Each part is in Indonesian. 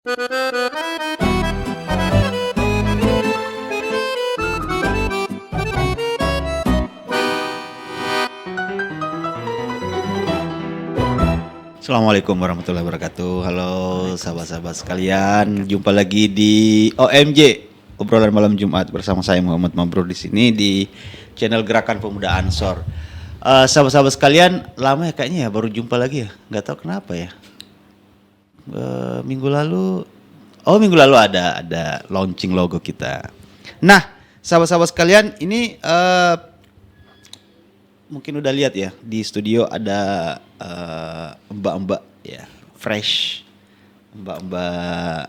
Assalamualaikum warahmatullahi wabarakatuh. Halo sahabat-sahabat sekalian, jumpa lagi di OMJ, obrolan malam Jumat bersama saya Muhammad Mabrur di sini di channel Gerakan Pemuda Ansor. Sahabat-sahabat sekalian, lama ya kayaknya ya baru jumpa lagi ya. Nggak tahu kenapa ya. Minggu lalu ada launching logo kita. Nah, sahabat-sahabat sekalian, ini mungkin udah lihat ya di studio ada mbak-mbak ya, fresh, mbak-mbak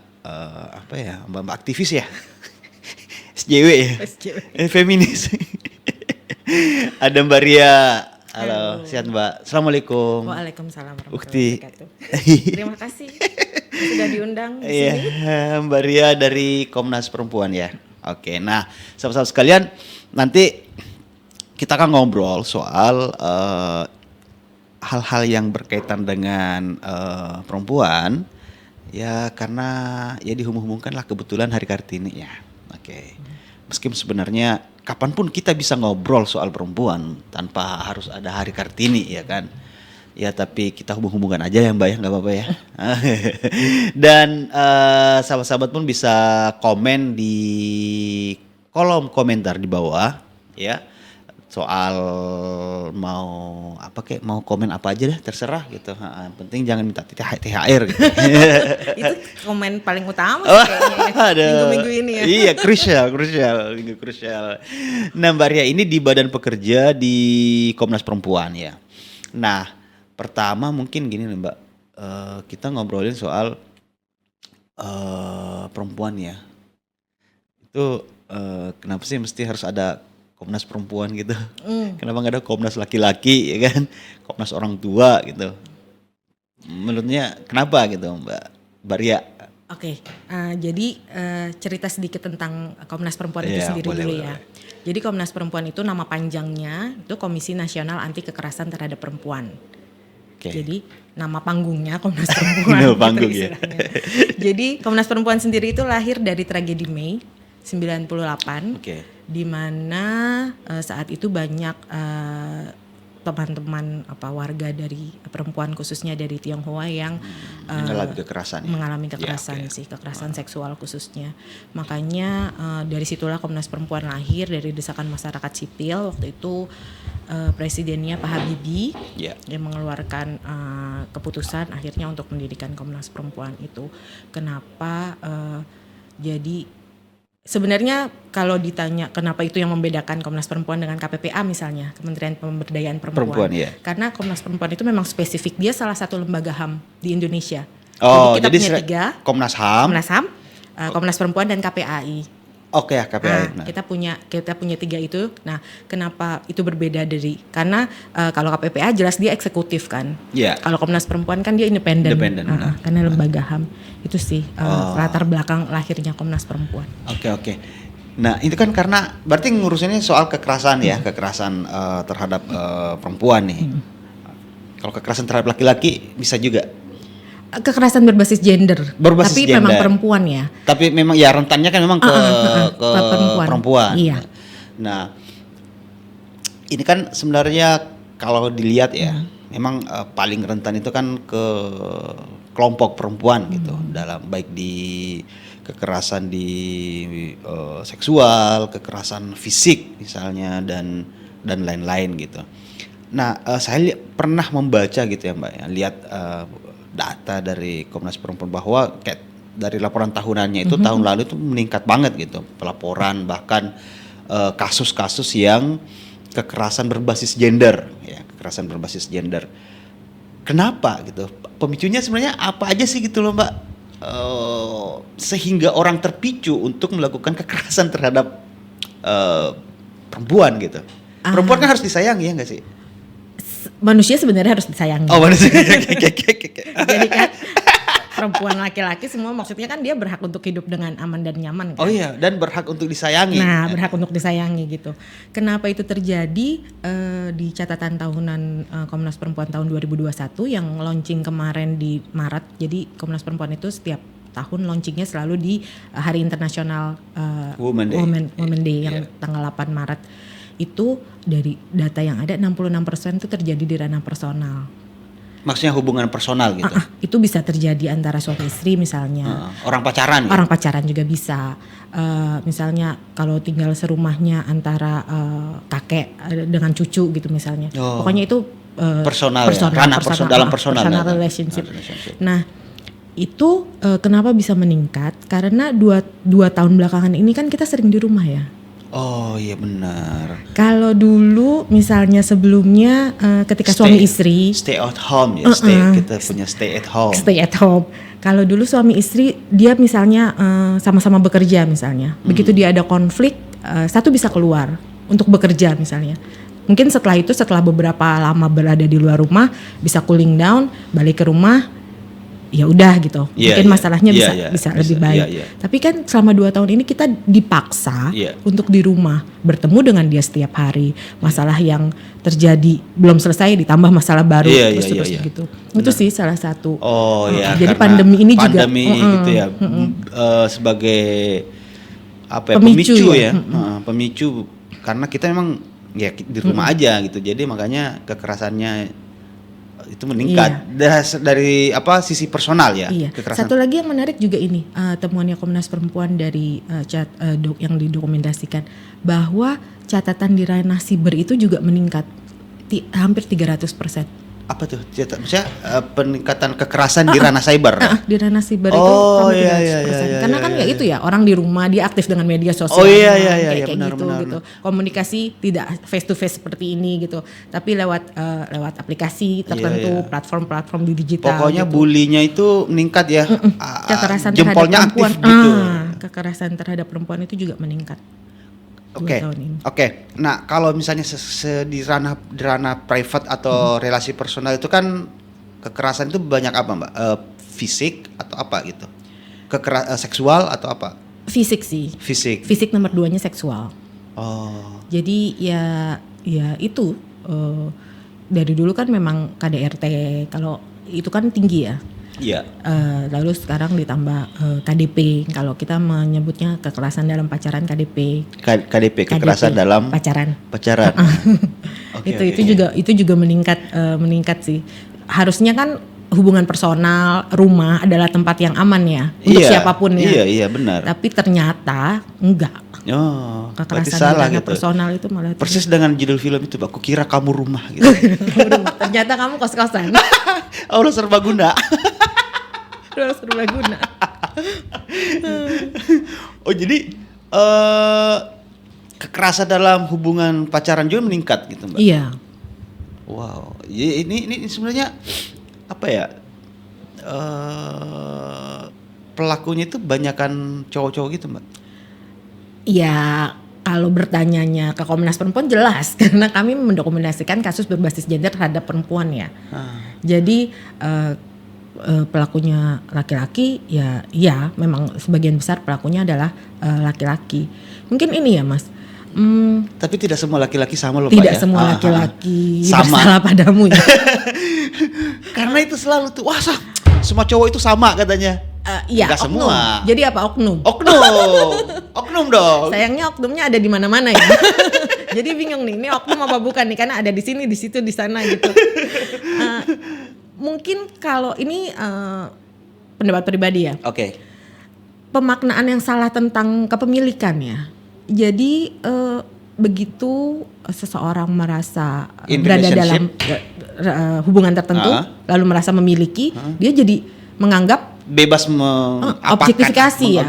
mbak-mbak aktivis ya, SJW ya, feminis. Ada Mbak Ria. Halo, sehat Mbak. Assalamualaikum. Waalaikumsalam Ukti. warahmatullahi wabarakatuh. Terima kasih sudah diundang di sini. Iya, Mbak Ria dari Komnas Perempuan ya. Oke, nah sahabat-sahabat sekalian, nanti kita akan ngobrol soal hal-hal yang berkaitan dengan perempuan ya, karena ya dihubung-hubungkan lah kebetulan Hari Kartini ya. Oke. Meskipun sebenarnya kapanpun kita bisa ngobrol soal perempuan tanpa harus ada Hari Kartini ya kan. Ya tapi kita hubung-hubungkan aja ya Mbak ya, nggak apa-apa ya. Dan sahabat-sahabat pun bisa komen di kolom komentar di bawah ya. Soal mau komen apa aja deh, terserah gitu. Yang penting jangan minta THR gitu. Itu komen paling utama Ada minggu-minggu ini ya. Iya, krusial. Nah, Mbak Ria ini di Badan Pekerja di Komnas Perempuan ya. Nah, pertama mungkin gini nih Mbak, kita ngobrolin soal perempuan ya. Itu kenapa sih mesti harus ada Komnas Perempuan gitu? Kenapa nggak ada Komnas laki-laki ya kan? Komnas orang tua gitu. Menurutnya kenapa gitu Mbak Ria? Oke, jadi cerita sedikit tentang Komnas Perempuan itu sendiri boleh, dulu boleh. ya. Jadi Komnas Perempuan itu nama panjangnya itu Komisi Nasional Anti Kekerasan Terhadap Perempuan. Oke. Jadi nama panggungnya Komnas Perempuan. Nama panggung ya. istilahnya. Jadi Komnas Perempuan sendiri itu lahir dari tragedi Mei 98. Oke. Di mana saat itu banyak teman-teman warga dari perempuan khususnya dari Tionghoa yang mengalami kekerasan kekerasan seksual khususnya. Makanya dari situlah Komnas Perempuan lahir, dari desakan masyarakat sipil. Waktu itu presidennya Pak Habibie yang mengeluarkan keputusan akhirnya untuk mendirikan Komnas Perempuan itu. Kenapa jadi sebenarnya kalau ditanya kenapa itu yang membedakan Komnas Perempuan dengan KPPA misalnya, Kementerian Pemberdayaan Perempuan. Karena Komnas Perempuan itu memang spesifik, dia salah satu lembaga HAM di Indonesia. Jadi kita punya 3, Komnas HAM, Komnas Perempuan dan KPAI. Oke ya, KPAI. Nah, kita punya 3 itu. Nah, kenapa itu berbeda karena kalau KPPA jelas dia eksekutif kan. Iya. Kalau Komnas Perempuan kan dia independen. Karena lembaga HAM. Itu sih latar belakang lahirnya Komnas Perempuan. Oke. Nah, itu kan karena berarti ngurusinnya soal kekerasan ya, kekerasan terhadap perempuan nih. Kalau kekerasan terhadap laki-laki bisa juga. Kekerasan berbasis gender. Tapi gender. memang perempuan ya. Tapi memang ya rentannya kan memang ke perempuan. Iya. Nah, ini kan sebenarnya kalau dilihat ya, memang paling rentan itu kan ke kelompok perempuan gitu, dalam baik di kekerasan di seksual, kekerasan fisik misalnya dan lain-lain gitu. Nah, saya pernah membaca gitu ya Mbak ya, lihat data dari Komnas Perempuan bahwa kayak dari laporan tahunannya itu tahun lalu itu meningkat banget gitu pelaporan, bahkan kasus-kasus yang kekerasan berbasis gender ya, kekerasan berbasis gender. Kenapa gitu? Pemicunya sebenarnya apa aja sih gitu loh Mbak? Sehingga orang terpicu untuk melakukan kekerasan terhadap perempuan gitu. Perempuan kan harus disayangi ya nggak sih? Manusia sebenarnya harus disayangi. Oh manusia. Jadi kan perempuan laki-laki semua maksudnya kan dia berhak untuk hidup dengan aman dan nyaman kan. Oh iya, dan berhak untuk disayangi. Nah, berhak untuk disayangi gitu. Kenapa itu terjadi di catatan tahunan Komnas Perempuan tahun 2021 yang launching kemarin di Maret. Jadi Komnas Perempuan itu setiap tahun launchingnya selalu di Hari Internasional Women Day yang tanggal 8 Maret. Itu dari data yang ada 66% itu terjadi di ranah personal. Maksudnya hubungan personal gitu? Itu bisa terjadi antara suami istri misalnya. Orang pacaran? Orang pacaran juga bisa. Misalnya kalau tinggal serumahnya antara kakek dengan cucu gitu misalnya. Pokoknya itu personal ya? Ranah dalam personal relationship. Nah itu kenapa bisa meningkat? Karena dua tahun belakangan ini kan kita sering di rumah ya. Oh iya benar. Kalau dulu misalnya sebelumnya ketika suami istri stay at home ya, kita punya stay at home. Stay at home. Kalau dulu suami istri dia misalnya sama-sama bekerja misalnya. Begitu dia ada konflik, satu bisa keluar untuk bekerja misalnya. Mungkin setelah beberapa lama berada di luar rumah bisa cooling down, balik ke rumah. Ya udah gitu, mungkin masalahnya bisa lebih baik. Tapi kan selama 2 tahun ini kita dipaksa untuk di rumah, bertemu dengan dia setiap hari. Masalah yang terjadi belum selesai ditambah masalah baru terus gitu. Itu sih salah satu. Jadi pandemi ini juga gitu ya, sebagai apa ya, pemicu karena kita memang ya di rumah aja gitu. Jadi makanya kekerasannya itu meningkat dari sisi personal ya. Kekerasan. Satu lagi yang menarik juga ini temuannya Komnas Perempuan dari yang didokumentasikan bahwa catatan di ranah siber itu juga meningkat hampir 300%. Apa tuh? Maksudnya peningkatan kekerasan di ranah cyber. Di ranah siber itu hampir 300%. Karena kan ya itu ya, orang di rumah dia aktif dengan media sosial. Kayak gitu. Komunikasi tidak face to face seperti ini gitu. Tapi lewat aplikasi tertentu, platform-platform di digital. Pokoknya gitu. Bullynya itu meningkat ya. Kekerasan jempolnya terhadap perempuan. Aktif gitu. Kekerasan terhadap perempuan itu juga meningkat. Oke. Nah, kalau misalnya di ranah private atau relasi personal itu kan kekerasan itu banyak apa, Mbak? Fisik atau apa gitu? Seksual atau apa? Fisik sih. Fisik nomor 2-nya seksual. Jadi ya itu dari dulu kan memang KDRT kalau itu kan tinggi ya. Iya. Lalu sekarang ditambah KDP. Kalau kita menyebutnya kekerasan dalam pacaran KDP. Kekerasan dalam pacaran. Itu juga meningkat sih. Harusnya kan hubungan personal, rumah adalah tempat yang aman ya untuk siapapun ya. Iya benar. Tapi ternyata enggak. Kekerasan dalam personal itu malah persis dengan judul film itu, aku kira kamu rumah gitu. Ternyata kamu kos-kosan. Allah serbaguna. Jadi kekerasan dalam hubungan pacaran juga meningkat gitu, Mbak? Iya. Wow, ini sebenarnya apa ya? Pelakunya itu banyakan cowok-cowok gitu, Mbak? Iya. Kalau bertanyanya ke Komnas Perempuan jelas karena kami mendokumentasikan kasus berbasis gender terhadap perempuan ya. Jadi pelakunya laki-laki ya memang sebagian besar pelakunya adalah laki-laki. Mungkin ini ya Mas. Tapi tidak semua laki-laki sama loh Pak ya. Tidak semua laki-laki bersalah padamu ya. Karena itu selalu tuh semua cowok itu sama katanya. Iya, oknum. Semua. Jadi apa oknum dong. Sayangnya oknumnya ada di mana-mana ya. Jadi bingung nih, ini oknum apa bukan nih? Karena ada di sini, di situ, di sana gitu. Mungkin kalau ini pendapat pribadi ya. Oke. Pemaknaan yang salah tentang kepemilikan ya. Jadi begitu seseorang merasa berada dalam hubungan tertentu, lalu merasa memiliki, dia jadi menganggap bebas objektifikasi ya.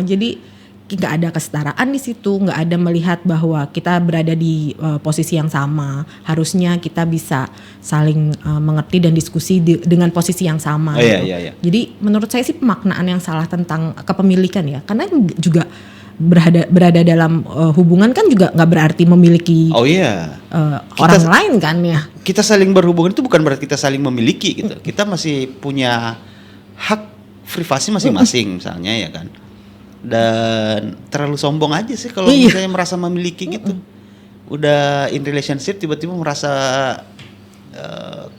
Jadi nggak ada kesetaraan di situ, nggak ada melihat bahwa kita berada di posisi yang sama. Harusnya kita bisa saling mengerti dan diskusi dengan posisi yang sama. Iya. Jadi menurut saya sih pemaknaan yang salah tentang kepemilikan ya, karena juga berada dalam hubungan kan juga nggak berarti memiliki orang lain kan ya. Kita saling berhubungan itu bukan berarti kita saling memiliki gitu. Kita masih punya hak privasi masing-masing misalnya ya kan. Dan terlalu sombong aja sih kalau misalnya merasa memiliki gitu. Udah in relationship tiba-tiba merasa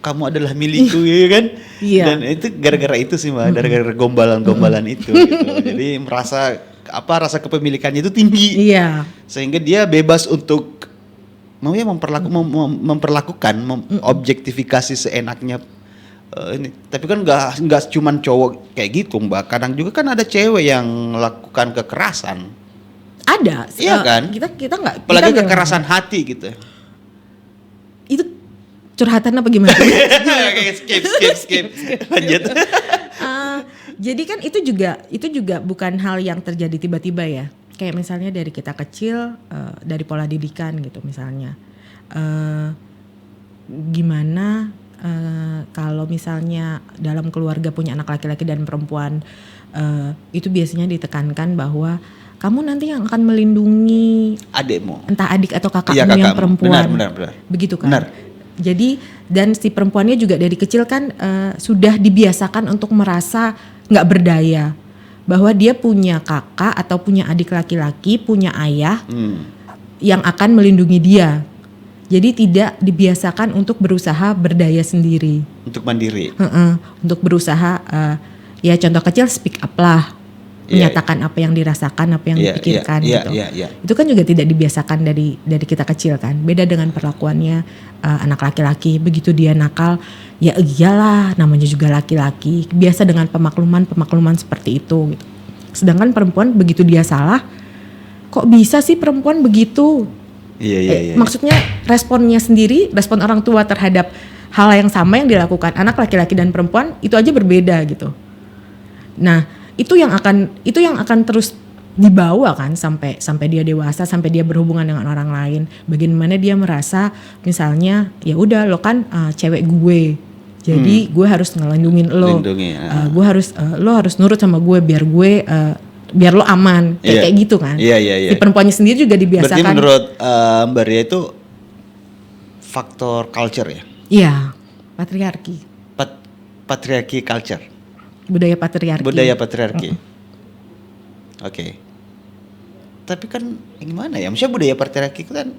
kamu adalah milikku ya kan. Iya. Dan itu gara-gara itu sih Mbak, gara-gara gombalan-gombalan itu gitu. Jadi merasa rasa kepemilikannya itu tinggi. Iya. Sehingga dia bebas untuk memperlakukan objektifikasi seenaknya. Ini. Tapi kan nggak cuman cowok kayak gitu Mbak. Kadang juga kan ada cewek yang melakukan kekerasan. Ada. Iya kan? Kita nggak. Apalagi kekerasan hati gitu. Itu curhatan apa gimana? skip. Lanjut. Jadi kan itu juga bukan hal yang terjadi tiba-tiba ya. Kayak misalnya dari kita kecil, dari pola didikan gitu misalnya. Gimana kalau misalnya dalam keluarga punya anak laki-laki dan perempuan, itu biasanya ditekankan bahwa kamu nanti yang akan melindungi adikmu, entah adik atau kakakmu yang perempuan. Benar. Begitu kan? Benar. Jadi dan si perempuannya juga dari kecil kan sudah dibiasakan untuk merasa nggak berdaya, bahwa dia punya kakak atau punya adik laki-laki, punya ayah yang akan melindungi dia. Jadi tidak dibiasakan untuk berusaha berdaya sendiri. Untuk mandiri. Untuk berusaha, ya contoh kecil speak up lah. Menyatakan apa yang dirasakan, apa yang dipikirkan gitu. Itu kan juga tidak dibiasakan dari kita kecil kan. Beda dengan perlakuannya anak laki-laki. Begitu dia nakal, ya iyalah namanya juga laki-laki. Biasa dengan pemakluman seperti itu gitu. Sedangkan perempuan begitu dia salah, kok bisa sih perempuan begitu? Iya. Maksudnya responnya sendiri, respon orang tua terhadap hal yang sama yang dilakukan anak laki-laki dan perempuan itu aja berbeda gitu. Nah, itu yang akan terus dibawa kan sampai dia dewasa, sampai dia berhubungan dengan orang lain. Bagaimana dia merasa misalnya ya udah lo kan cewek gue. Jadi gue harus ngelindungin lo. Gue lo harus nurut sama gue biar lo aman. Kayak gitu kan. Iya. Si perempuannya sendiri juga dibiasakan. Berarti menurut Mbak Ria itu faktor culture ya? Iya, patriarki. Patriarki culture. Budaya patriarki. Oke. Tapi kan gimana ya? Maksudnya budaya patriarki kan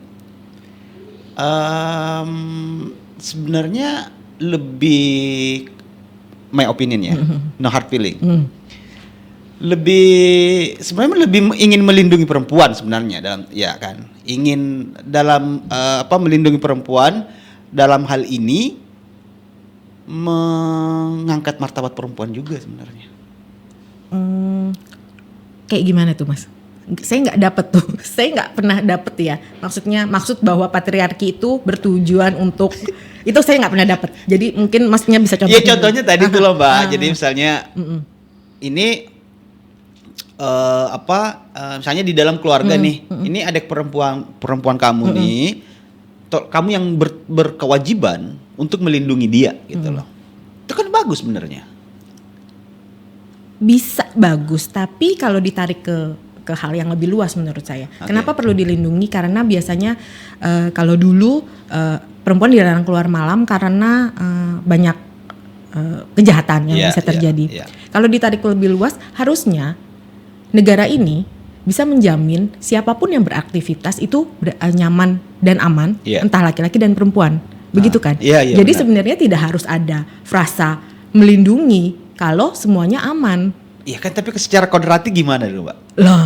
sebenarnya lebih, my opinion ya, no hard feeling. Sebenarnya lebih ingin melindungi perempuan sebenarnya ingin melindungi perempuan dalam hal ini, mengangkat martabat perempuan juga sebenarnya. Kayak gimana tuh Mas? Saya nggak dapet tuh, saya nggak pernah dapet ya. Maksud bahwa patriarki itu bertujuan untuk itu saya nggak pernah dapet. Jadi mungkin Masnya bisa contoh. Iya contohnya tadi tuh loh Mbak. Jadi misalnya ini misalnya di dalam keluarga nih, ini adik perempuan kamu nih, kamu yang berkewajiban untuk melindungi dia gitu loh. Itu kan bagus sebenarnya. Bisa bagus, tapi kalau ditarik ke hal yang lebih luas menurut saya. Okay. Kenapa perlu dilindungi? Karena biasanya kalau dulu perempuan dilarang keluar malam karena banyak kejahatan yang bisa terjadi. Kalau ditarik lebih luas, harusnya negara ini bisa menjamin siapapun yang beraktivitas itu nyaman dan aman, entah laki-laki dan perempuan. Begitu kan? Jadi benar. Sebenarnya tidak harus ada frasa melindungi kalau semuanya aman. Iya kan, tapi secara kodrati gimana dulu Mbak?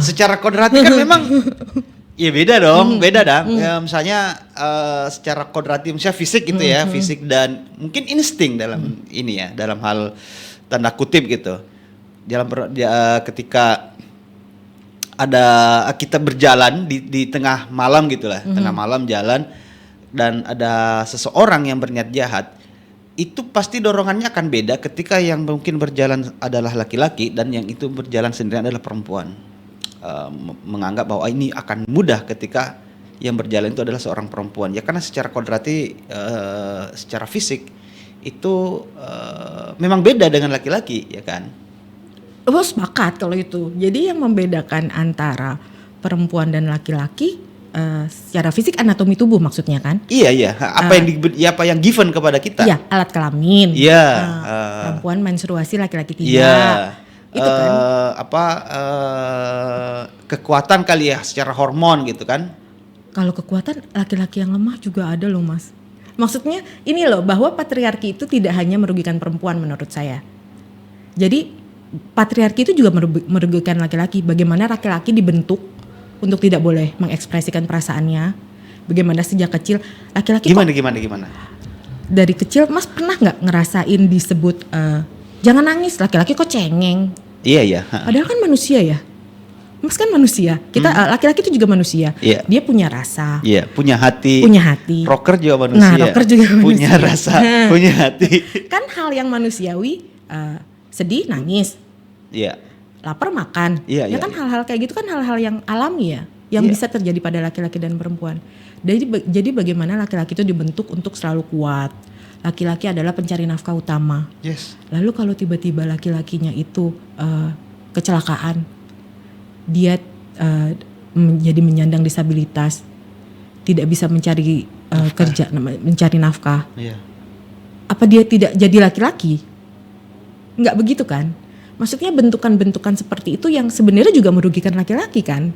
Secara kodrati kan memang ya beda dong. Ya, misalnya secara kodrati misalnya fisik gitu ya, fisik dan mungkin insting dalam ini ya, dalam hal tanda kutip gitu. Ketika kita berjalan di tengah malam gitulah, tengah malam jalan dan ada seseorang yang berniat jahat, itu pasti dorongannya akan beda ketika yang mungkin berjalan adalah laki-laki dan yang itu berjalan sendirian adalah perempuan. Menganggap bahwa ini akan mudah ketika yang berjalan itu adalah seorang perempuan. Ya karena secara kodrati, secara fisik itu memang beda dengan laki-laki, ya kan? Oh, sepakat kalau itu. Jadi yang membedakan antara perempuan dan laki-laki secara fisik, anatomi tubuh maksudnya kan? Iya. Apa yang given kepada kita? Iya, alat kelamin. Iya. Perempuan menstruasi, laki-laki tidak. Iya. Itu kan? Kekuatan kali ya, secara hormon gitu kan? Kalau kekuatan laki-laki yang lemah juga ada loh Mas. Maksudnya ini loh, bahwa patriarki itu tidak hanya merugikan perempuan menurut saya. Jadi patriarki itu juga merugikan laki-laki. Bagaimana laki-laki dibentuk untuk tidak boleh mengekspresikan perasaannya. Bagaimana sejak kecil laki-laki Gimana? Dari kecil Mas pernah nggak ngerasain disebut jangan nangis, laki-laki kok cengeng? Iya. Padahal kan manusia ya. Mas kan manusia. Kita laki-laki itu juga manusia. Iya. Dia punya rasa. Iya, punya hati. Rocker juga manusia. Rocker juga manusia. Punya rasa, punya hati. Kan hal yang manusiawi, sedih nangis. Iya. Lapar makan. Iya. Kan hal-hal kayak gitu kan hal-hal yang alami ya, yang bisa terjadi pada laki-laki dan perempuan. Jadi bagaimana laki-laki itu dibentuk untuk selalu kuat. Laki-laki adalah pencari nafkah utama. Yes. Lalu kalau tiba-tiba laki-lakinya itu kecelakaan, dia menjadi menyandang disabilitas, tidak bisa mencari kerja, mencari nafkah. Iya. Apa dia tidak jadi laki-laki? Enggak begitu kan? Maksudnya bentukan-bentukan seperti itu yang sebenarnya juga merugikan laki-laki kan?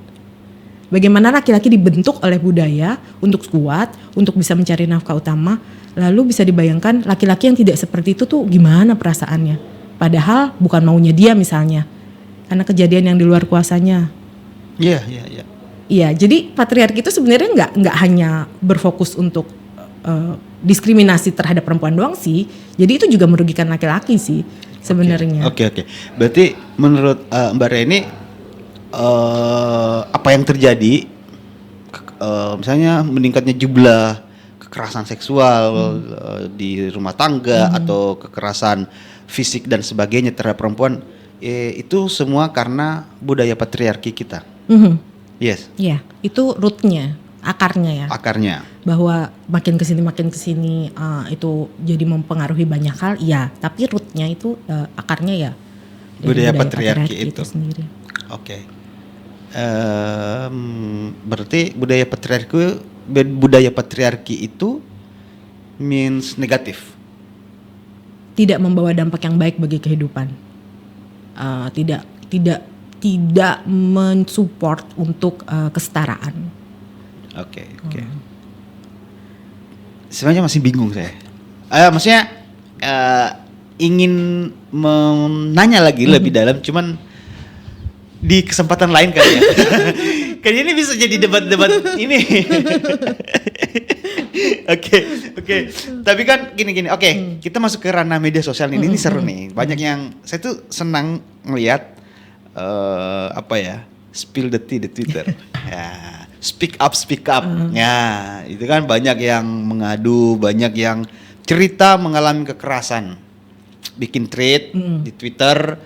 Bagaimana laki-laki dibentuk oleh budaya untuk kuat, untuk bisa mencari nafkah utama, lalu bisa dibayangkan laki-laki yang tidak seperti itu tuh gimana perasaannya? Padahal bukan maunya dia misalnya. Karena kejadian yang di luar kuasanya. Iya. Iya, jadi patriarki itu sebenarnya nggak hanya berfokus untuk diskriminasi terhadap perempuan doang sih. Jadi itu juga merugikan laki-laki sih sebenarnya. Oke. Berarti menurut Mbak Reni apa yang terjadi? Misalnya meningkatnya jumlah kekerasan seksual di rumah tangga atau kekerasan fisik dan sebagainya terhadap perempuan. Itu semua karena budaya patriarki kita. Yes. Iya, itu rootnya, akarnya ya. Akarnya. Bahwa makin kesini itu jadi mempengaruhi banyak hal, iya. Tapi rootnya itu akarnya ya. Budaya patriarki itu sendiri. Oke. Berarti budaya patriarki itu means negatif. Tidak membawa dampak yang baik bagi kehidupan. Tidak mensupport untuk kesetaraan. Oke. Sebenarnya masih bingung saya. Maksudnya ingin menanya lagi lebih dalam, cuman di kesempatan lain kali ya. Kayaknya ini bisa jadi debat-debat ini. Oke. Tapi kan gini. Oke, kita masuk ke ranah media sosial nih. Ini seru nih. Banyak yang saya tuh senang ngelihat spill the tea di Twitter. Ya, speak up. Ya, itu kan banyak yang mengadu, banyak yang cerita mengalami kekerasan. Bikin tweet di Twitter,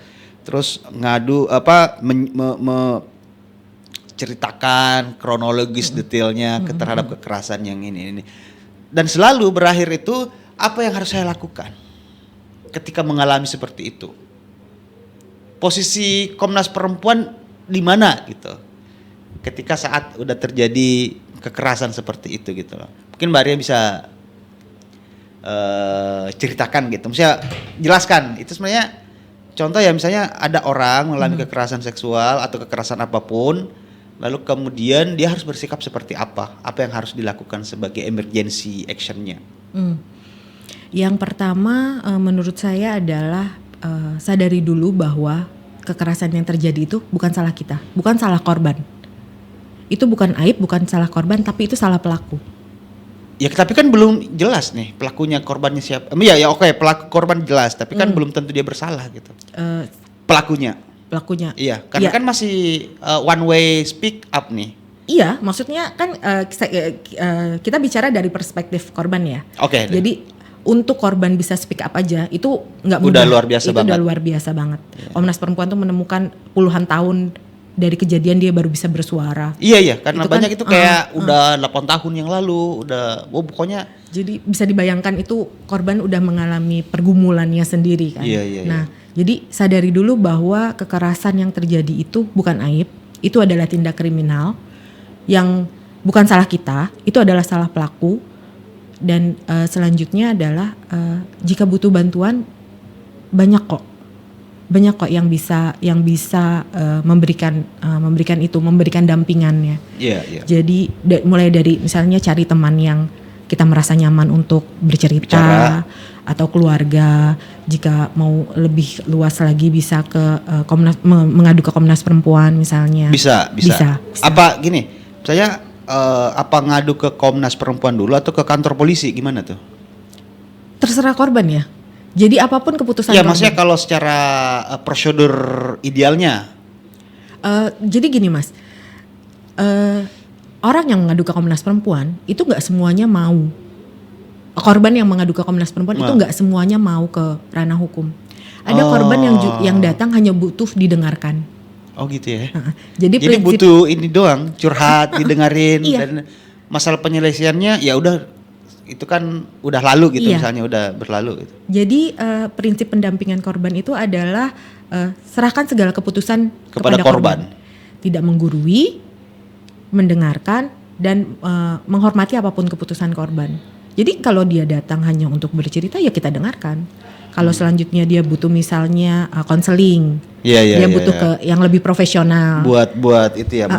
terus ngadu ceritakan kronologis detailnya terhadap kekerasan yang ini. Dan selalu berakhir itu, apa yang harus saya lakukan ketika mengalami seperti itu? Posisi Komnas Perempuan di mana gitu? Ketika saat udah terjadi kekerasan seperti itu gitu loh. Mungkin Mbak Ria bisa ceritakan gitu. Misalnya jelaskan, itu sebenarnya contoh ya, misalnya ada orang mengalami kekerasan seksual atau kekerasan apapun, lalu kemudian dia harus bersikap seperti apa yang harus dilakukan sebagai emergency actionnya? Yang pertama menurut saya adalah sadari dulu bahwa kekerasan yang terjadi itu bukan salah kita, bukan salah korban. Itu bukan aib, bukan salah korban, tapi itu salah pelaku. Ya tapi kan belum jelas nih pelakunya, korbannya siapa. Ya oke, pelaku korban jelas, tapi kan belum tentu dia bersalah gitu. Pelakunya. Iya, karena kan masih one way speak up nih. Iya, maksudnya kan kita bicara dari perspektif korban ya. Oke. Jadi untuk korban bisa speak up aja itu nggak mudah. Udah luar biasa banget. Udah luar biasa banget. Yeah. Komnas Perempuan tuh menemukan puluhan tahun dari kejadian dia baru bisa bersuara. Iya, karena itu banyak kan, itu kayak udah 8 tahun yang lalu, pokoknya. Jadi bisa dibayangkan itu korban udah mengalami pergumulannya sendiri kan. Iya. Nah, jadi sadari dulu bahwa kekerasan yang terjadi itu bukan aib, itu adalah tindak kriminal yang bukan salah kita, itu adalah salah pelaku. Dan selanjutnya adalah jika butuh bantuan banyak kok yang bisa memberikan dampingannya. Iya. Jadi mulai dari misalnya cari teman yang kita merasa nyaman untuk bercerita. Bicara. Atau keluarga, jika mau lebih luas lagi bisa ke mengadu ke Komnas Perempuan misalnya. Bisa. Apa gini, saya apa ngadu ke Komnas Perempuan dulu atau ke kantor polisi, gimana tuh? Terserah korban ya. Jadi apapun keputusan ya, korban. maksudnya kalau secara prosedur idealnya. Jadi gini Mas, orang yang mengadu ke Komnas Perempuan itu nggak semuanya mau. Korban yang mengadu ke Komnas Perempuan itu nggak semuanya mau ke ranah hukum. Ada korban yang datang hanya butuh didengarkan. Oh gitu ya. Jadi butuh ini doang, curhat, didengarin Iya. Dan masalah penyelesaiannya ya udah itu kan udah lalu gitu, misalnya udah berlalu gitu. Jadi prinsip pendampingan korban itu adalah serahkan segala keputusan kepada korban. Tidak menggurui, mendengarkan dan menghormati apapun keputusan korban. Jadi kalau dia datang hanya untuk bercerita ya kita dengarkan. Kalau selanjutnya dia butuh misalnya konseling, dia butuh ke yang lebih profesional. Buat itu ya,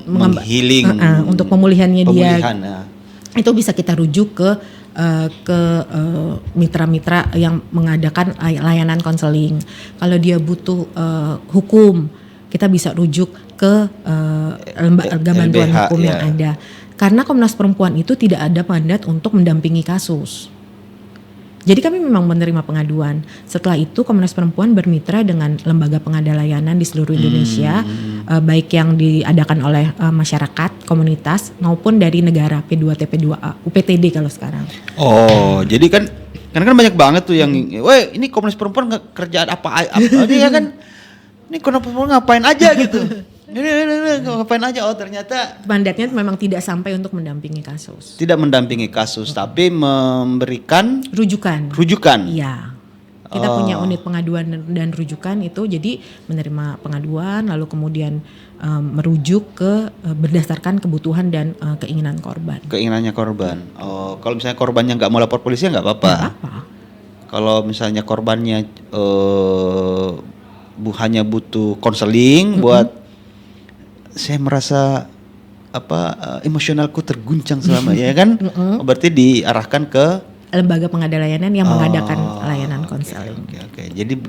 menghealing, untuk pemulihannya dia. Ya. Itu bisa kita rujuk ke mitra-mitra yang mengadakan layanan konseling. Kalau dia butuh hukum, kita bisa rujuk ke lembaga bantuan hukum yang ada. Karena Komnas Perempuan itu tidak ada mandat untuk mendampingi kasus. Jadi kami memang menerima pengaduan. Setelah itu Komnas Perempuan bermitra dengan lembaga pengada layanan di seluruh Indonesia, baik yang diadakan oleh masyarakat, komunitas maupun dari negara P2T, P2A, UPTD kalau sekarang. Oh, jadi kan banyak banget tuh yang, weh ini Komnas Perempuan kerjaan apa dia kan, ini Komnas Perempuan ngapain aja gitu. Ini ngapain aja, oh ternyata mandatnya memang tidak sampai untuk mendampingi kasus. Tidak mendampingi kasus, tapi memberikan rujukan. Iya. Kita punya unit pengaduan dan rujukan itu, jadi menerima pengaduan lalu kemudian merujuk ke berdasarkan kebutuhan dan keinginan korban. Keinginannya korban. Oh, kalau misalnya korbannya nggak mau lapor polisi nggak apa-apa. Nggak apa-apa. Kalau misalnya korbannya hanya butuh konseling buat saya merasa emosionalku terguncang selama ya kan, berarti diarahkan ke lembaga pengada layanan yang mengadakan layanan konseling. Oke. Jadi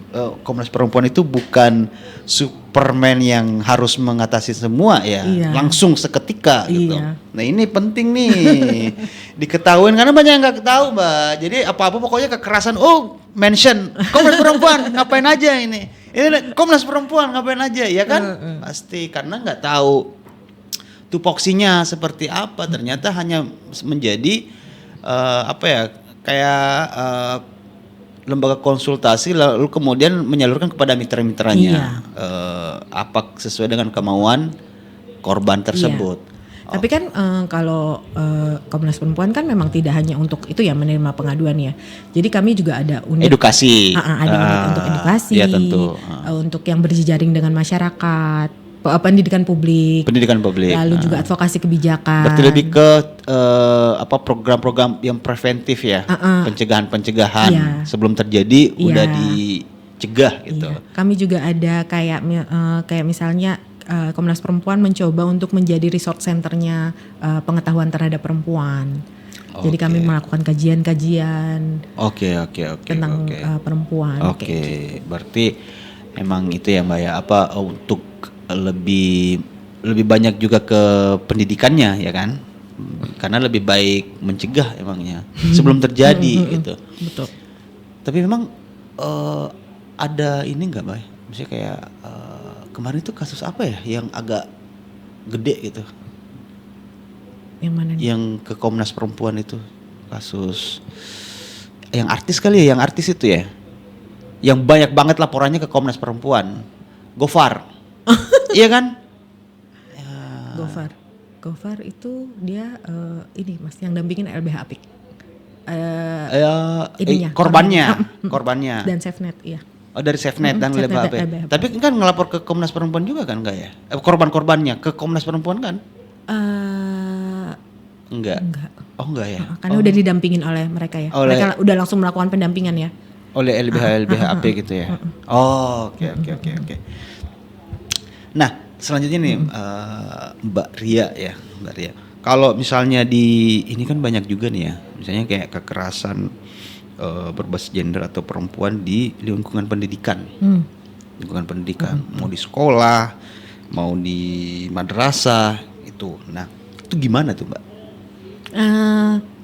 Komnas Perempuan itu bukan Superman yang harus mengatasi semua ya, langsung seketika gitu. Nah ini penting nih diketahui karena banyak yang nggak tahu Mbak. Jadi apa-apa pokoknya kekerasan, mention Komnas Perempuan ngapain aja ini Komnas Perempuan ngapain aja ya kan, pasti karena nggak tahu tupoksinya seperti apa. Ternyata hanya menjadi lembaga konsultasi lalu kemudian menyalurkan kepada mitra-mitranya apa sesuai dengan kemauan korban tersebut. Tapi kan kalau Komnas Perempuan kan memang tidak hanya untuk itu ya menerima pengaduan ya. Jadi kami juga ada unit edukasi. Ada unit untuk edukasi. Ya tentu. Untuk yang berjejaring dengan masyarakat, pendidikan publik. Lalu juga advokasi kebijakan. Berarti lebih ke program-program yang preventif ya. Pencegahan sebelum terjadi udah dicegah gitu. Kami juga ada kayak misalnya Komnas Perempuan mencoba untuk menjadi resort centernya pengetahuan terhadap perempuan. Jadi kami melakukan kajian-kajian tentang perempuan. Berarti emang itu ya Mbak ya, untuk lebih banyak juga ke pendidikannya ya kan? Karena lebih baik mencegah emangnya sebelum terjadi gitu. Betul. Tapi memang ada ini nggak Mbak? Misalnya kayak kemarin itu kasus apa ya yang agak gede gitu? Yang mana nih? Yang ke Komnas Perempuan itu kasus yang artis kali ya, yang artis itu ya, yang banyak banget laporannya ke Komnas Perempuan, Gofar. Iya kan? Gofar itu dia ini Mas yang dampingin LBH Apik. Korbannya. Dan SafeNet, iya. Oh dari SafeNet dan LBH. Tapi kan ngelapor ke Komnas Perempuan juga kan enggak ya? Korban-korbannya ke Komnas Perempuan kan? Enggak. Oh enggak ya? Karena udah didampingin oleh mereka ya. Mereka udah langsung melakukan pendampingan ya. Oleh LBH gitu ya. Oh, oke. Nah, selanjutnya nih Mbak Ria. Kalau misalnya di ini kan banyak juga nih ya, misalnya kayak kekerasan berbasis gender atau perempuan di lingkungan pendidikan. Lingkungan pendidikan, mau di sekolah, mau di madrasah itu. Nah, itu gimana tuh, Mbak?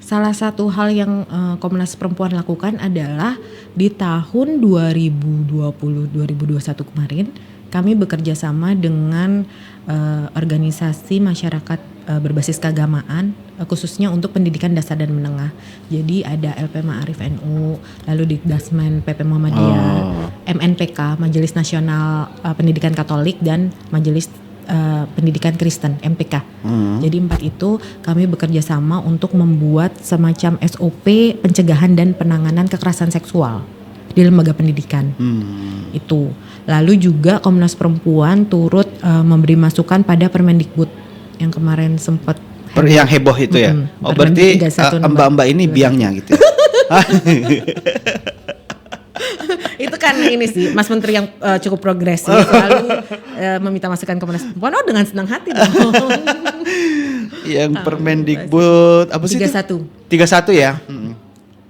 Salah satu hal yang Komnas Perempuan lakukan adalah di tahun 2020-2021 kemarin kami bekerja sama dengan organisasi masyarakat berbasis keagamaan, khususnya untuk pendidikan dasar dan menengah. Jadi ada LP Ma'arif NU, lalu di Dasmen PP Muhammadiyah, MNPK Majelis Nasional Pendidikan Katolik, dan Majelis Pendidikan Kristen MPK. Jadi 4 itu kami bekerja sama untuk membuat semacam SOP pencegahan dan penanganan kekerasan seksual di lembaga pendidikan. Itu. Lalu juga Komnas Perempuan turut memberi masukan pada Permendikbud yang kemarin sempat yang heboh itu ya. Oh, berarti mbak-mbak ini biangnya gitu. Itu kan ini sih Mas Menteri yang cukup progresif, lalu meminta masukan Komnas Perempuan. Oh, dengan senang hati dong. Yang Permendikbud apa sih 31. 31 ya.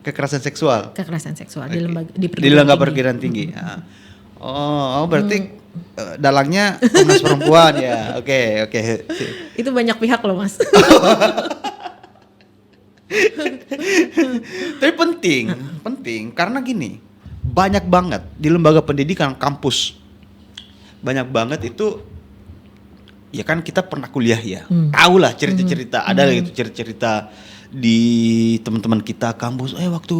Kekerasan seksual. Kekerasan seksual di lembaga perguruan tinggi. Oh, berarti dalangnya Komnas Perempuan ya. Oke. Itu banyak pihak loh, Mas. Tapi penting karena gini, banyak banget di lembaga pendidikan kampus. Banyak banget itu ya kan kita pernah kuliah ya. Tahu lah cerita-cerita, ada gitu cerita-cerita di teman-teman kita kampus waktu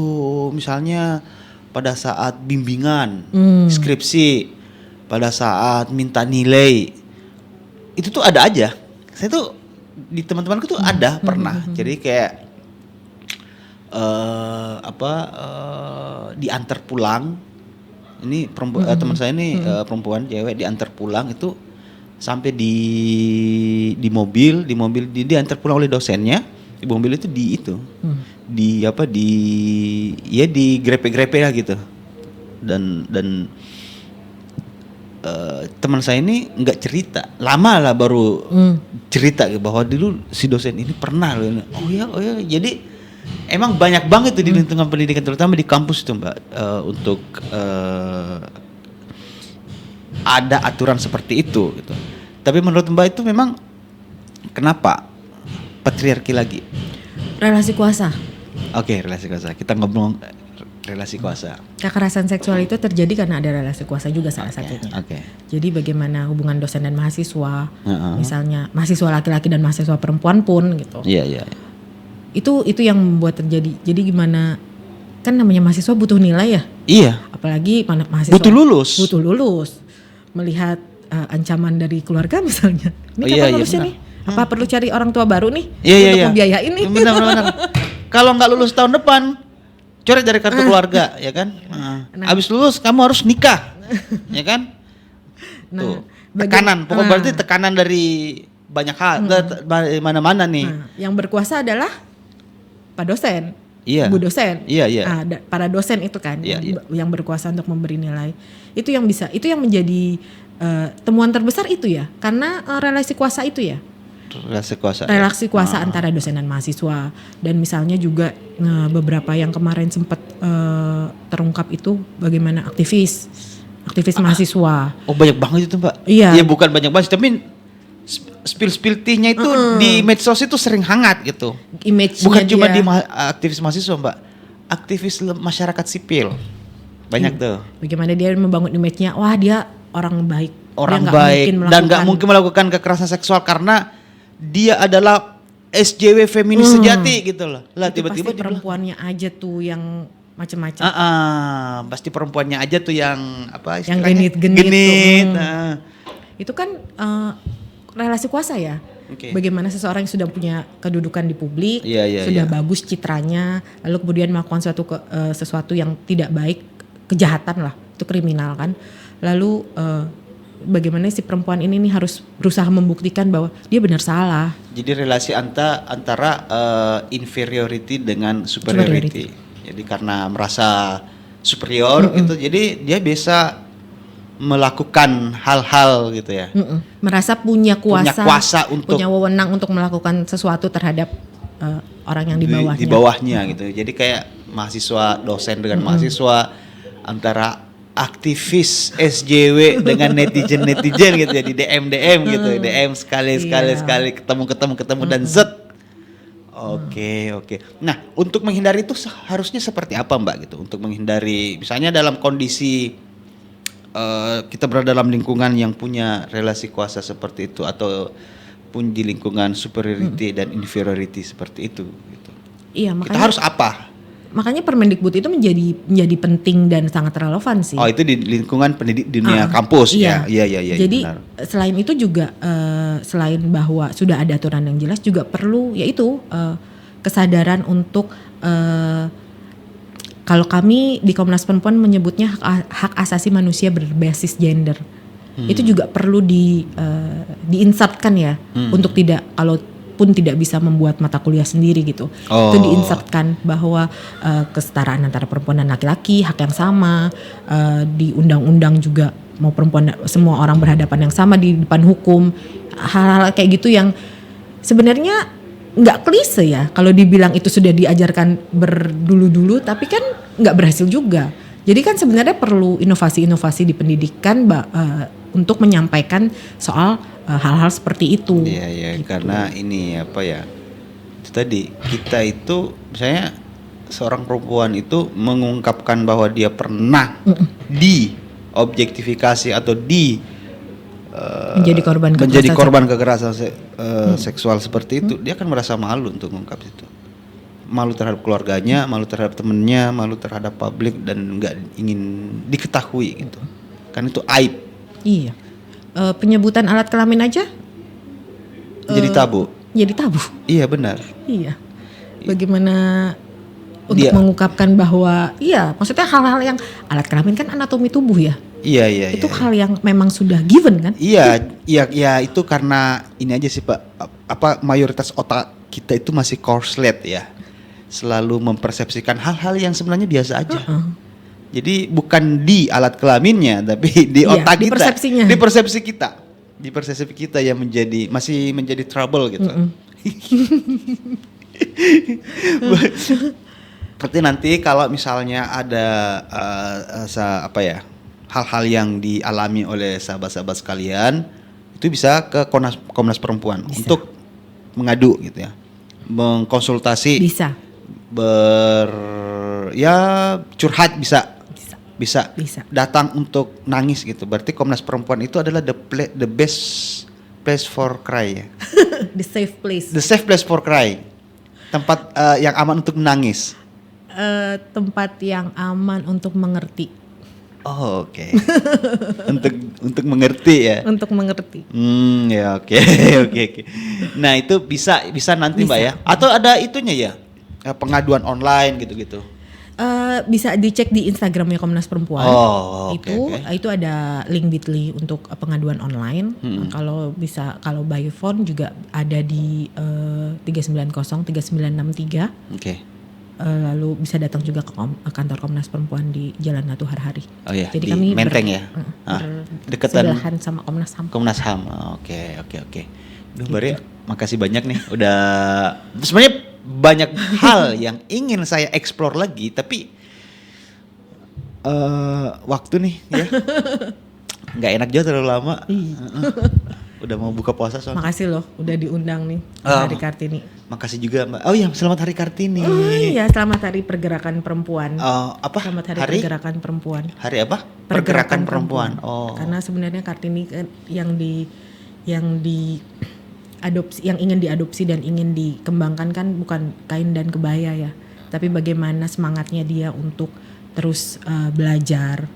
misalnya pada saat bimbingan, skripsi, pada saat minta nilai, itu tuh ada aja. Saya tuh di teman-temanku tuh ada pernah. Jadi kayak diantar pulang. Ini teman saya ini perempuan cewek diantar pulang itu sampai di mobil diantar pulang oleh dosennya. Di mobil itu di grepe-grepe lah gitu. Dan teman saya ini nggak cerita, lama lah baru cerita bahwa dulu si dosen ini pernah loh. Oh ya, jadi emang banyak banget tuh di lingkungan pendidikan terutama di kampus itu Mbak, untuk ada aturan seperti itu gitu. Tapi menurut Mbak itu memang kenapa patriarki lagi? Relasi kuasa. Oke, relasi kuasa. Kita ngomong relasi kuasa. Kekerasan seksual itu terjadi karena ada relasi kuasa juga salah satunya. Jadi bagaimana hubungan dosen dan mahasiswa, misalnya mahasiswa laki-laki dan mahasiswa perempuan pun gitu. Iya. Itu yang membuat terjadi. Jadi gimana, kan namanya mahasiswa butuh nilai ya. Iya. Apalagi mahasiswa butuh lulus. Melihat ancaman dari keluarga misalnya. Ini kapan lulusnya nih? Apa perlu cari orang tua baru nih untuk membiayain nih? Benar. Kalau nggak lulus tahun depan, coret dari kartu keluarga, ya kan? Abis lulus kamu harus nikah, ya kan? Tuh, tekanan. Pokoknya berarti tekanan dari banyak hal, mana-mana nih. Yang berkuasa adalah Pak dosen, Bu dosen. Iya. Para dosen itu kan yang berkuasa untuk memberi nilai. Itu yang menjadi temuan terbesar itu ya, karena relasi kuasa itu ya. Relasi kuasa antara dosen dan mahasiswa. Dan misalnya juga beberapa yang kemarin sempat terungkap itu bagaimana aktivis mahasiswa. Oh, banyak banget itu Mbak. Iya. Ya bukan banyak banget, tapi spill tea-nya itu di medsos itu sering hangat gitu. Bukan cuma di aktivis mahasiswa Mbak, aktivis masyarakat sipil banyak tuh. Bagaimana dia membangun image-nya, wah dia orang baik dan nggak mungkin melakukan kekerasan seksual karena dia adalah SJW feminis sejati gitu loh. Lah tiba-tiba pasti perempuannya aja tuh yang macam-macam. Pasti perempuannya aja tuh yang apa istilahnya? Yang genit. Itu kan relasi kuasa ya. Bagaimana seseorang yang sudah punya kedudukan di publik, sudah bagus citranya, lalu kemudian melakukan sesuatu yang tidak baik, kejahatan lah, itu kriminal kan. Lalu bagaimana si perempuan ini nih harus berusaha membuktikan bahwa dia benar salah. Jadi relasi antara inferiority dengan superiority. Jadi karena merasa superior gitu, jadi dia bisa melakukan hal-hal gitu ya. Merasa punya kuasa untuk punya wewenang untuk melakukan sesuatu terhadap orang yang di bawahnya. Di bawahnya gitu. Jadi kayak mahasiswa dosen dengan mahasiswa, antara aktivis SJW dengan netizen gitu ya, di DM gitu, DM sekali ketemu dan zet. Oke. Nah, untuk menghindari itu harusnya seperti apa Mbak gitu? Untuk menghindari misalnya dalam kondisi kita berada dalam lingkungan yang punya relasi kuasa seperti itu, atau pun di lingkungan superiority dan inferiority seperti itu gitu. Iya, makanya kita harus apa? Makanya Permendikbud itu menjadi penting dan sangat relevan sih. Oh, itu di lingkungan pendidik dunia kampus. Iya. Jadi benar. Selain itu juga selain bahwa sudah ada aturan yang jelas, juga perlu yaitu kesadaran untuk kalau kami di Komnas Perempuan menyebutnya hak asasi manusia berbasis gender. Itu juga perlu diinsertkan ya, untuk kalaupun tidak bisa membuat mata kuliah sendiri gitu. Itu diinsertkan bahwa kesetaraan antara perempuan dan laki-laki, hak yang sama, di undang-undang juga mau perempuan semua orang berhadapan yang sama di depan hukum. Hal-hal kayak gitu yang sebenarnya nggak klise ya kalau dibilang itu sudah diajarkan berdulu-dulu, tapi kan nggak berhasil juga. Jadi kan sebenarnya perlu inovasi-inovasi di pendidikan untuk menyampaikan soal hal-hal seperti itu. Iya, gitu. Karena ini apa ya, itu tadi kita itu misalnya seorang perempuan itu mengungkapkan bahwa dia pernah diobjektifikasi atau menjadi korban kekerasan seksual seperti itu, dia akan merasa malu untuk mengungkap itu. Malu terhadap keluarganya, malu terhadap temennya, malu terhadap publik, dan nggak ingin diketahui gitu. Kan itu aib. Iya. Penyebutan alat kelamin aja jadi tabu. Jadi tabu. Iya, benar. Iya. Bagaimana untuk mengungkapkan bahwa maksudnya hal-hal yang alat kelamin kan anatomi tubuh ya. Iya. Itu hal yang memang sudah given kan? Iya, itu karena ini aja sih Pak. Apa mayoritas otak kita itu masih korslet ya. Selalu mempersepsikan hal-hal yang sebenarnya biasa aja. Jadi bukan di alat kelaminnya, tapi di otak kita, di persepsi kita yang masih menjadi trouble gitu. Berarti nanti kalau misalnya ada hal-hal yang dialami oleh sahabat-sahabat sekalian, itu bisa ke Komnas Perempuan untuk mengadu gitu ya, mengkonsultasi, curhat bisa datang untuk nangis gitu. Berarti Komnas Perempuan itu adalah the best place for cry ya. The safe place for cry. Tempat yang aman untuk menangis. Tempat yang aman untuk mengerti. Oh, oke. Untuk mengerti ya. Untuk mengerti. Oke. Nah, itu bisa nanti Mbak ya. Atau ada itunya ya, pengaduan online gitu-gitu. Bisa dicek di Instagramnya Komnas Perempuan. Itu ada link bit.ly untuk pengaduan online. Kalau by phone juga ada di 390-3963. Oke. Lalu bisa datang juga ke kantor Komnas Perempuan di Jalan Latu Harhari. Oh iya, jadi di kami Menteng ya. Deketan sebelahan sama Komnas HAM. Oke. Duh, Mbak Ria, makasih banyak nih. Udah sebenarnya banyak hal yang ingin saya explore lagi, tapi waktu nih ya. Nggak enak juga terlalu lama. Udah mau buka puasa soalnya. Makasih loh udah diundang nih Hari Kartini. Makasih juga Mbak. Oh iya, selamat Hari Kartini. Oh iya, selamat Hari Pergerakan Perempuan. Selamat Hari Pergerakan Perempuan. Hari apa? Pergerakan Perempuan. Oh. Karena sebenarnya Kartini yang diadopsi, yang ingin diadopsi dan ingin dikembangkan kan bukan kain dan kebaya ya, tapi bagaimana semangatnya dia untuk terus belajar,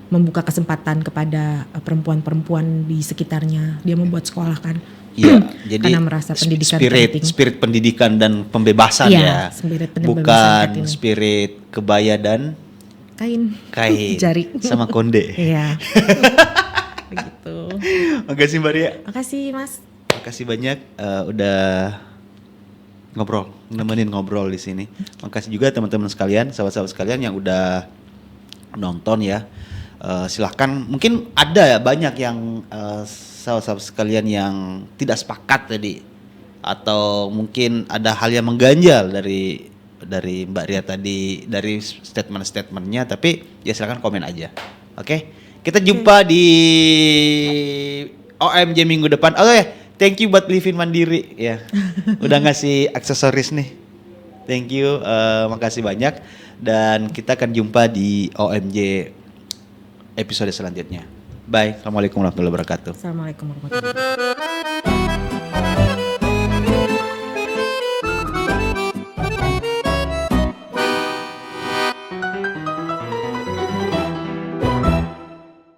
membuka kesempatan kepada perempuan-perempuan di sekitarnya. Dia membuat sekolah kan. Iya, jadi karena merasa pendidikan penting. Spirit pendidikan dan pembebasan ya. Bukan spirit kebaya dan kain. Jari sama konde. Iya. Begitu. Makasih Mbak Ria. Makasih Mas. Makasih banyak udah nemenin ngobrol di sini. Makasih juga teman-teman sekalian, sahabat-sahabat sekalian yang udah nonton ya. Silahkan, mungkin ada ya banyak yang sahabat-sahabat sekalian yang tidak sepakat tadi, atau mungkin ada hal yang mengganjal dari Mbak Ria tadi, dari statement-statementnya, tapi ya silakan komen aja. Oke, kita jumpa di OMJ minggu depan. Thank you buat Livin Mandiri ya, udah ngasih aksesoris nih. Thank you, makasih banyak, dan kita akan jumpa di OMJ episode selanjutnya. Bye, assalamualaikum warahmatullahi wabarakatuh. Assalamualaikum warahmatullahi wabarakatuh.